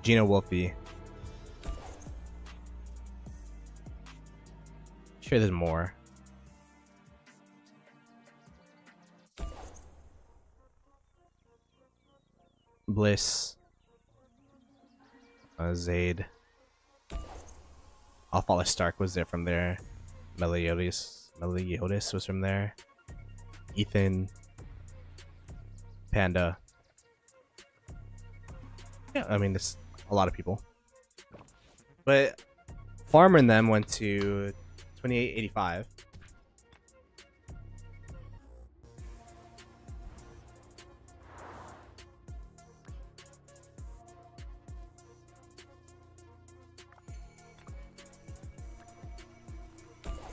Gina Wolfie. Sure, there's more. Bliss. Zaid. Alpha Stark was there from there. Meliodas was from there. Ethan. Panda. Yeah, I mean, there's a lot of people. But Farmer and them went to 2885.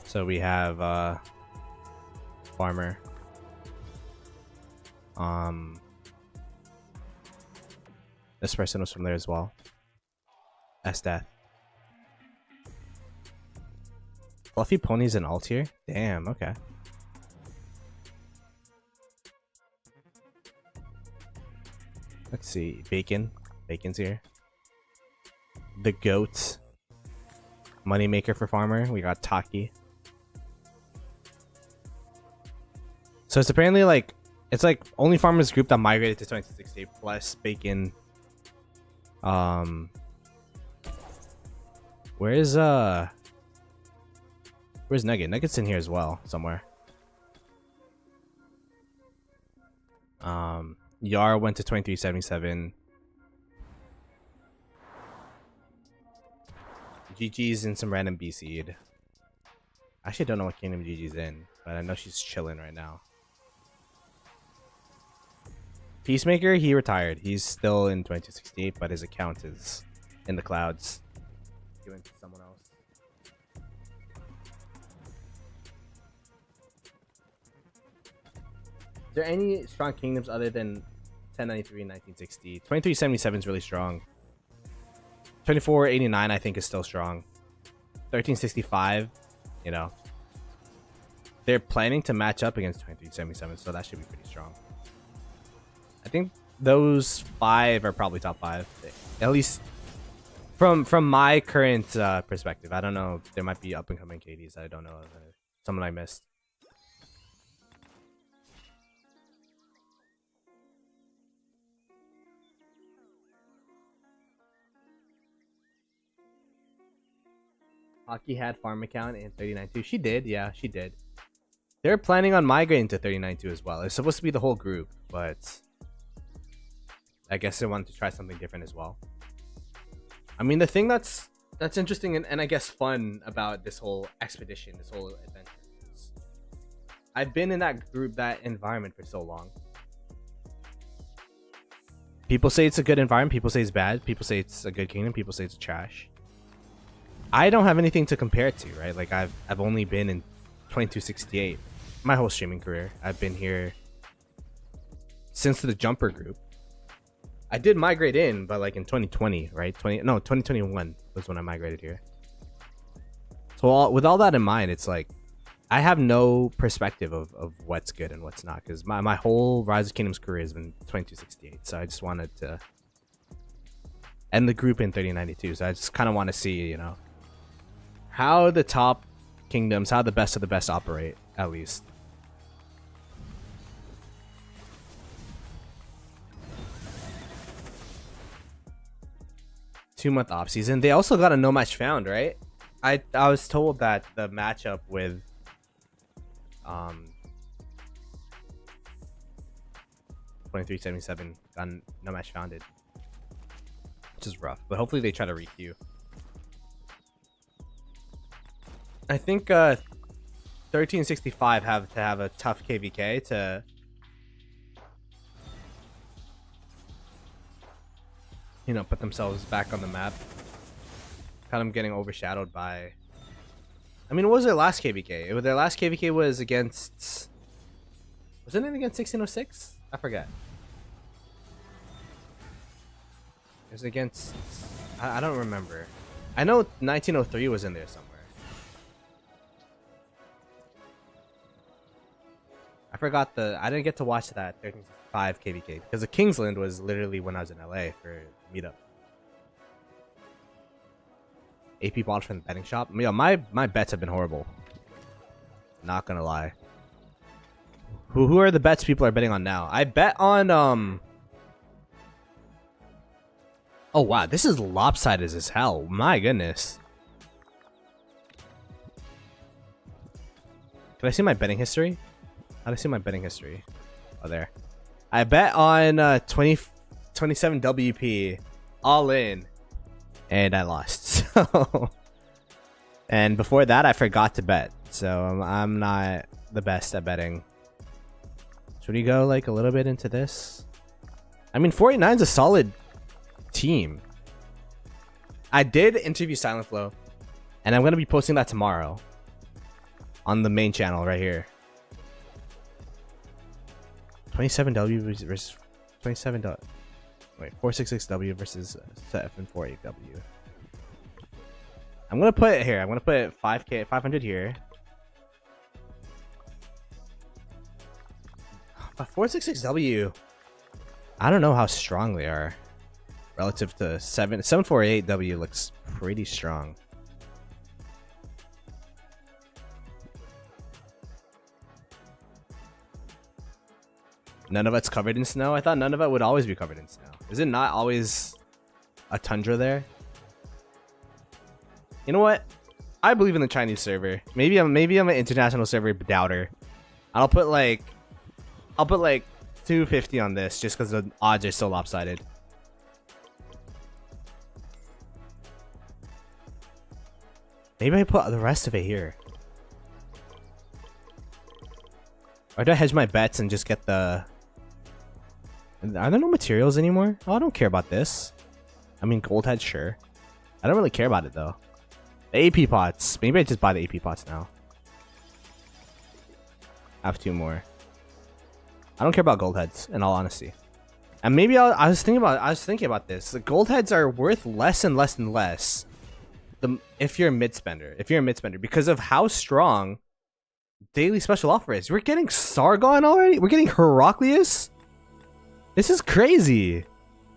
So we have Farmer. This person was from there as well. S-Death. Fluffy Pony's an alt here? Damn, okay. Let's see. Bacon. Bacon's here. The Goat. Moneymaker for Farmer. We got Taki. So it's apparently like, it's like only Farmers group that migrated to 2060 plus Bacon. Where's Nugget? Nugget's in here as well, somewhere. Yar went to 2377. GG's in some random B seed. I actually don't know what kingdom GG's in, but I know she's chilling right now. Peacemaker, he retired. He's still in 2268, but his account is in the clouds. Given to someone else. Is there any strong kingdoms other than 1093 and 1960? 2377 is really strong. 2489 I think is still strong. 1365, you know. They're planning to match up against 2377, so that should be pretty strong. I think those 5 are probably top 5. At least from my current perspective. I don't know. There might be up and coming KDs that I don't know of. Someone I missed. Hockey had farm account in 39.2. She did, yeah, she did. They're planning on migrating to 39.2 as well. It's supposed to be the whole group, but I guess they wanted to try something different as well. I mean, the thing that's interesting and I guess fun about this whole expedition, this whole adventure is I've been in that group, that environment for so long. People say it's a good environment, people say it's bad, people say it's a good kingdom, people say it's trash. I don't have anything to compare it to, right? Like I've only been in 2268 my whole streaming career. I've been here since the jumper group. I did migrate in, but like in 2020, right? 2021 was when I migrated here. So with all that in mind, it's like I have no perspective of what's good and what's not, because my whole Rise of Kingdoms career has been 2268. So I just wanted to end the group in 3092. So I just kind of want to see, you know, how the top kingdoms, how the best of the best operate, at least. Two-month off season. They also got a no match found, right? I was told that the matchup with 2377 got no match founded, which is rough. But hopefully they try to requeue. I think 1365 have to have a tough KVK to put themselves back on the map. Kind of getting overshadowed by, I mean, what was their last KVK? Their last KVK was against, wasn't it against 1606? I forget. It was against, I don't remember. I know 1903 was in there somewhere. I forgot I didn't get to watch that 1365 KVK because the Kingsland was literally when I was in LA for meetup. AP bought from the betting shop. Yeah, my bets have been horrible. Not gonna lie. Who are the bets people are betting on now? I bet on oh wow, this is lopsided as hell. My goodness. Can I see my betting history? How do I see my betting history? Oh, there. I bet on 27 WP all in, and I lost. So, and before that, I forgot to bet. So I'm not the best at betting. Should we go like a little bit into this? I mean, 49 is a solid team. I did interview Silent Flow, and I'm gonna be posting that tomorrow on the main channel right here. 27W versus 27W. Wait, 466W versus 748W. I'm gonna put it here. I'm gonna put 5K, 500 here. But 466W, I don't know how strong they are relative to 748W. Looks pretty strong. None of it's covered in snow. I thought none of it would always be covered in snow. Is it not always a tundra there? You know what? I believe in the Chinese server. Maybe I'm an international server doubter. I'll put like 250 on this just because the odds are so lopsided. Maybe I put the rest of it here. Or do I hedge my bets and just get the Are there no materials anymore? Oh, I don't care about this. I mean, gold head, sure. I don't really care about it though. The AP pots. Maybe I just buy the AP pots now. I have 2 more. I don't care about gold heads, in all honesty. And maybe I was thinking about this. The gold heads are worth less and less and less. If you're a mid spender, because of how strong daily special offer is. We're getting Sargon already. We're getting Heraclius. This is crazy.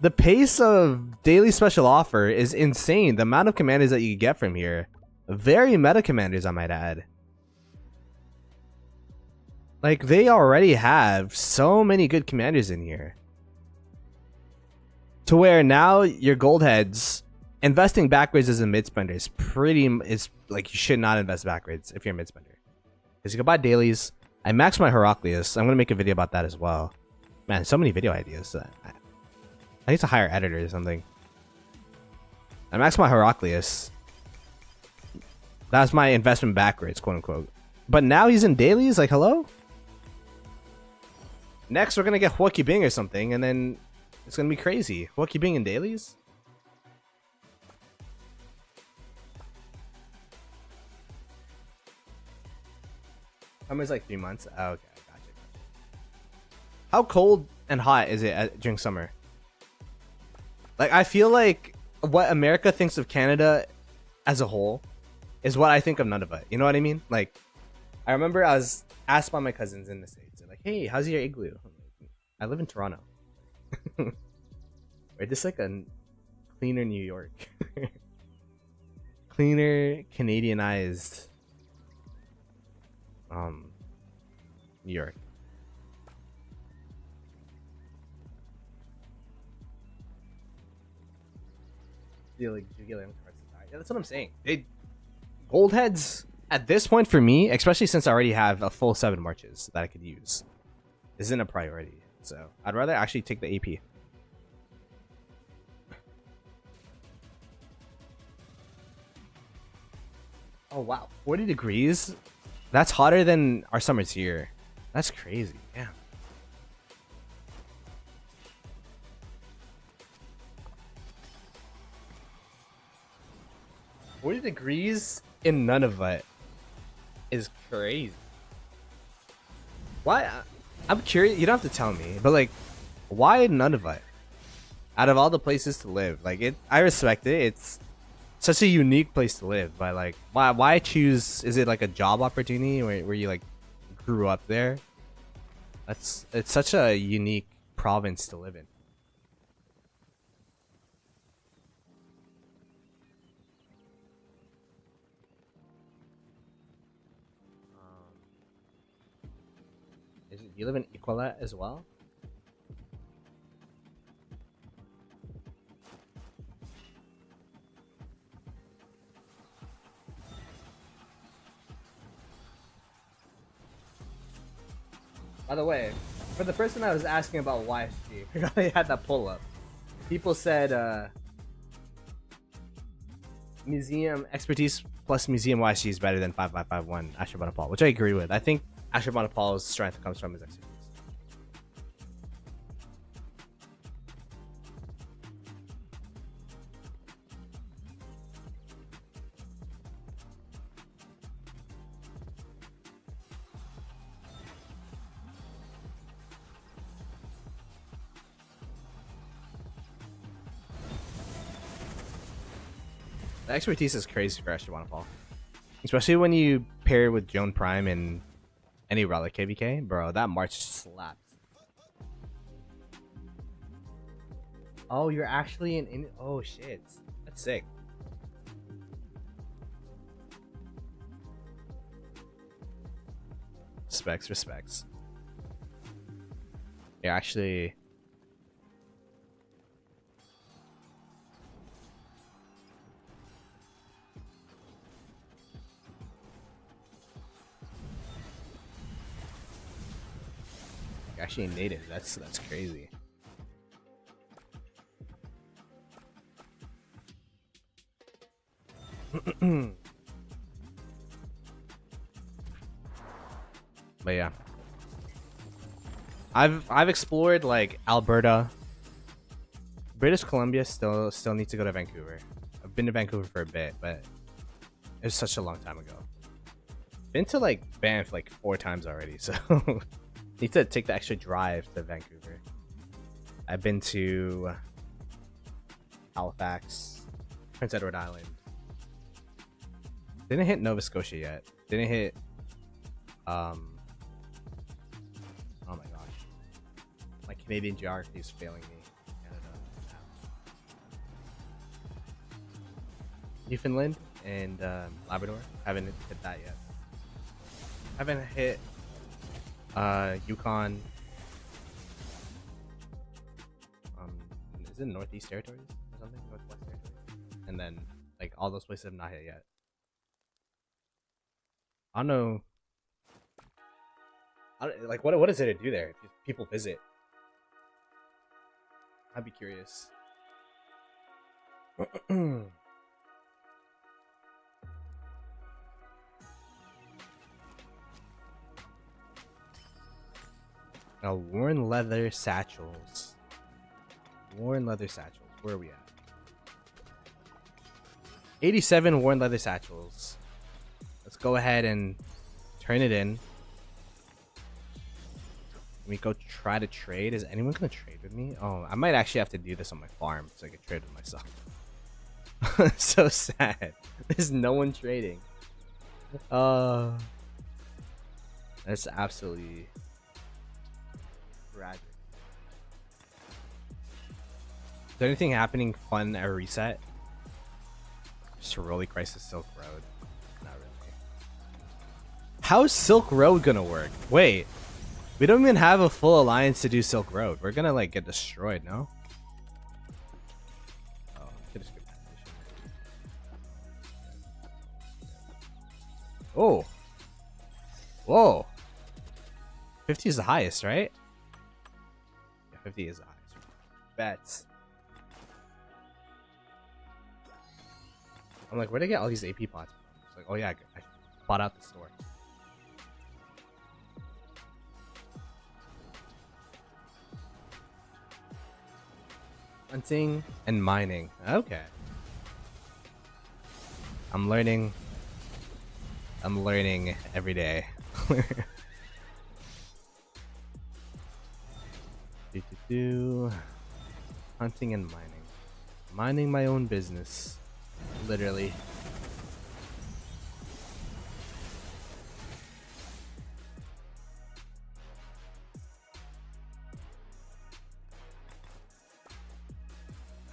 The pace of daily special offer is insane. The amount of commanders that you get from here, very meta commanders, I might add. Like, they already have so many good commanders in here. To where now your gold heads, investing backwards as a mid spender is like, you should not invest backwards if you're a mid spender. Because you can buy dailies. I maxed my Heraclius. I'm going to make a video about that as well. Man, so many video ideas. I need to hire an editor or something. I maxed my Heraclius. That's my investment backwards, quote unquote. But now he's in dailies? Like, hello? Next, we're going to get Huoki Bing or something, and then it's going to be crazy. Huoki Bing in dailies? Summer's like 3 months. Oh, okay, gotcha. How cold and hot is it during summer? Like, I feel like what America thinks of Canada as a whole is what I think of Nunavut. You know what I mean? Like, I remember I was asked by my cousins in the States, they're like, hey, how's your igloo? I'm like, I live in Toronto. Or just like a cleaner New York. Cleaner, Canadianized New York. Yeah, that's what I'm saying. Gold heads at this point for me, especially since I already have a full 7 marches that I could use, isn't a priority. So I'd rather actually take the AP. Oh wow, 40 degrees? That's hotter than our summers here. That's crazy. Yeah. $40 degrees in Nunavut is crazy. Why? I'm curious. You don't have to tell me, but like, why Nunavut? Out of all the places to live, like I respect it. It's such a unique place to live. But like, why choose? Is it like a job opportunity where you like grew up there? It's such a unique province to live in. You live in Equalette as well? By the way, for the person that was asking about YSG, I forgot they had that pull up. People said museum expertise plus museum YSG is better than 5551 Ashurbanipal, which I agree with. I think Ashurbanipal's strength comes from his expertise. The expertise is crazy for Ashurbanipal. Especially when you pair it with Joan Prime and any relic KVK. Bro, that march slaps. Oh, you're actually in oh shit. That's sick. Respects. You're actually a native. That's crazy. But yeah, I've explored like Alberta, British Columbia. Still need to go to Vancouver. I've been to Vancouver for a bit, but it was such a long time ago. Been to like Banff like 4 times already, so need to take the extra drive to Vancouver. I've been to Halifax, Prince Edward Island. Didn't hit Nova Scotia yet. Didn't hit oh my gosh. My Canadian geography is failing me. Canada. Newfoundland and Labrador. Haven't hit that yet. Haven't hit Yukon. Is it Northeast Territories or something? Northwest Territories. And then like all those places have not hit yet. I don't know. Like what is there to do there if people visit? I'd be curious. Now, worn leather satchels. Worn leather satchels. Where are we at? 87 worn leather satchels. Let's go ahead and turn it in. Let me go try to trade. Is anyone gonna trade with me? Oh, I might actually have to do this on my farm so I can trade with myself. So sad. There's no one trading. That's absolutely tragic. Is there anything happening fun at reset? Soroli Crisis Silk Road. Not really. How's Silk Road gonna work? Wait. We don't even have a full alliance to do Silk Road. We're gonna like get destroyed, no? Oh, I could've skipped that mission. Oh. Whoa. 50 is the highest, right? Yeah, 50 is the highest. Bets. I'm like, where'd I get all these AP pots from? It's like, oh yeah, I bought out the store. Hunting and mining. Okay. I'm learning every day. Hunting and mining. Minding my own business. Literally.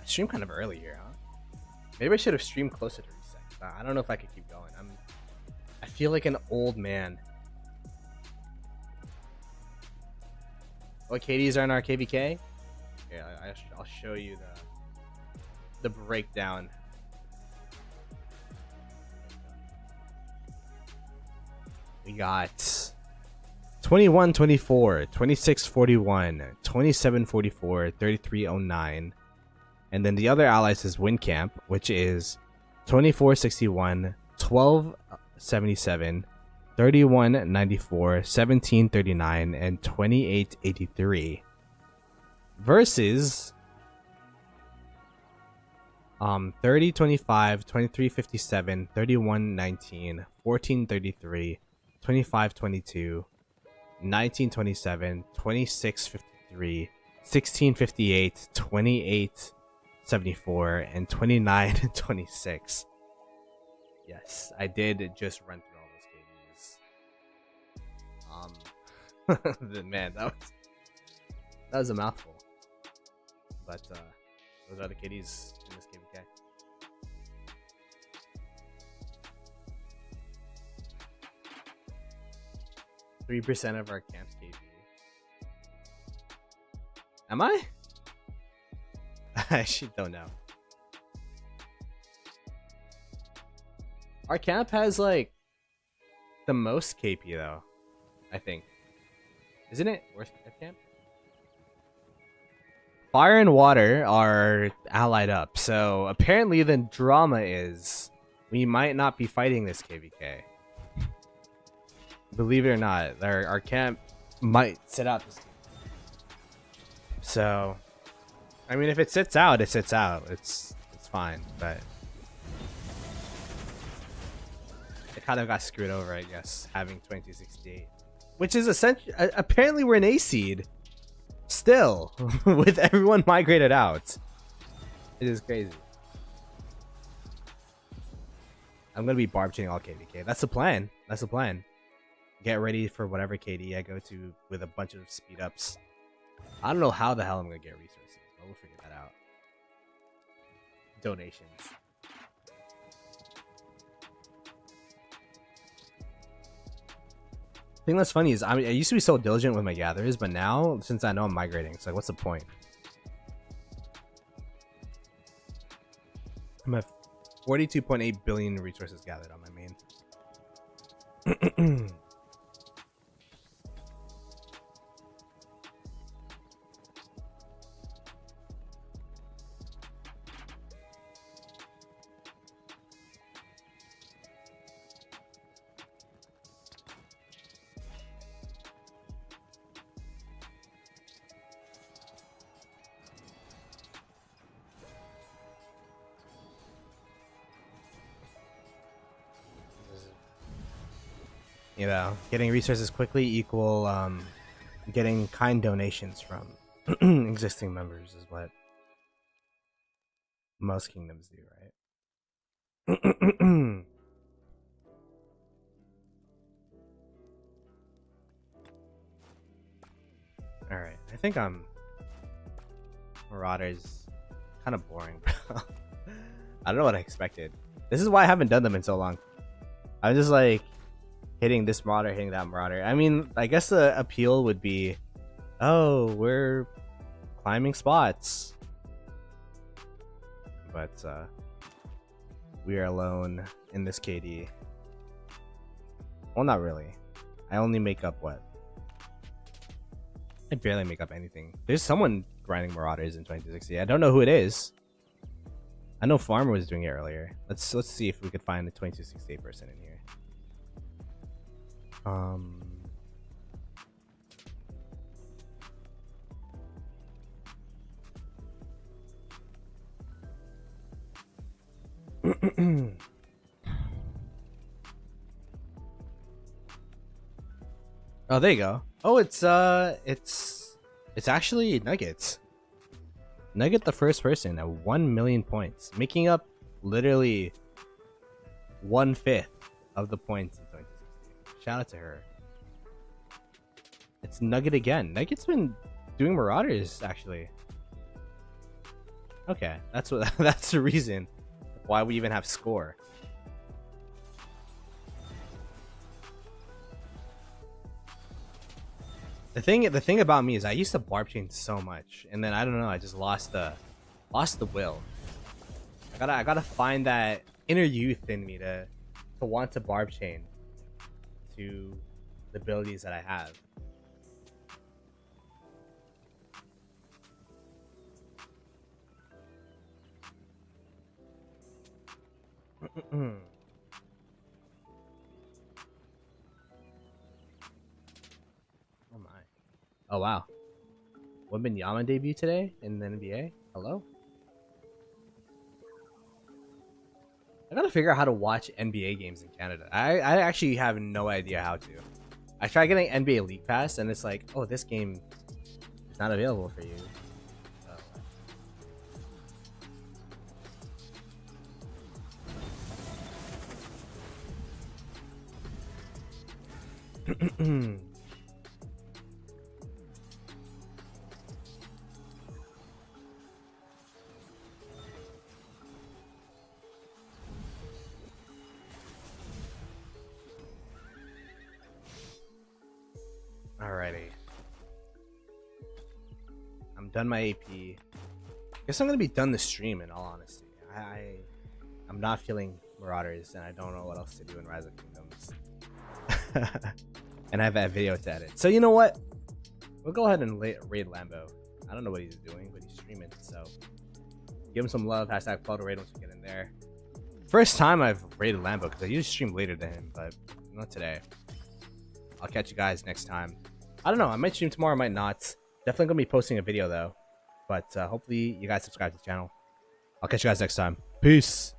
I streamed kind of early here, huh? Maybe I should have streamed closer to reset. I don't know if I could keep going. I feel like an old man. What KDs are in our KVK? Yeah, I'll show you the breakdown. We got 2124, 2641, 2744, 3309. And then the other allies is Windcamp, which is 2461, 1277, 3194, 1739, and 2883. Versus 3025, 2357, 3119, 1433, 2522, 1927, 2653, 1658, 2874, and 2926. Yes, I did just run through all those KDs. Man, that was a mouthful. But those are the KDs in this KVK. %3% of our camp's KV. Am I? I actually don't know. Our camp has like the most KP though, I think. Isn't it? Worst camp? Fire and water are allied up, so apparently the drama is we might not be fighting this KVK. Believe it or not, our camp might sit out this game. So, I mean, if it sits out, it sits out. It's fine, but it kind of got screwed over, I guess, having 2268, which is essentially apparently we're an A seed still with everyone migrated out. It is crazy. I'm gonna be barb chaining all KVK. That's the plan. That's the plan. Get ready for whatever KD I go to with a bunch of speed ups. I don't know how the hell I'm gonna get resources, but we'll figure that out. Donations. The thing that's funny is I used to be so diligent with my gatherers, but now since I know I'm migrating, it's like, what's the point? I'm at 42.8 billion resources gathered on my main. You know, getting resources quickly equal getting kind donations from existing members is what most kingdoms do, right? Alright, I think Marauders kind of boring, bro. I don't know what I expected. This is why I haven't done them in so long. I'm just like hitting this marauder, hitting that marauder. I mean, I guess the appeal would be, oh, we're climbing spots. But we are alone in this KD. Well, not really. I only make up what? I barely make up anything. There's someone grinding Marauders in 2060. I don't know who it is. I know Farmer was doing it earlier. Let's see if we could find the 2268 person in here. Oh, there you go. Oh, it's actually Nuggets. Nugget, the first person at 1 million points, making up literally 1/5 of the points in 2016. Shout out to her. It's Nugget again. Nugget's been doing Marauders actually. Okay, that's what that's the reason why we even have score. The thing about me is I used to barb chain so much, and then I don't know, I just lost the will. I gotta find that inner youth in me to want to barb chain to the abilities that I have. Oh my. Oh wow. Wembanyama debut today in the NBA? Hello? I gotta figure out how to watch NBA games in Canada. I actually have no idea how to. I tried getting NBA League Pass and it's like, oh, this game is not available for you. So. Alrighty. I'm done my AP. Guess I'm gonna be done the stream in all honesty. I'm not feeling Marauders and I don't know what else to do in Rise of Kingdoms. And I have that video to edit. So you know what? We'll go ahead and raid Lambo. I don't know what he's doing, but he's streaming, so give him some love. Hashtag Ploto raid once we get in there. First time I've raided Lambo because I usually stream later than him, but not today. I'll catch you guys next time. I don't know. I might stream tomorrow, I might not. Definitely gonna be posting a video though. But hopefully you guys subscribe to the channel. I'll catch you guys next time. Peace.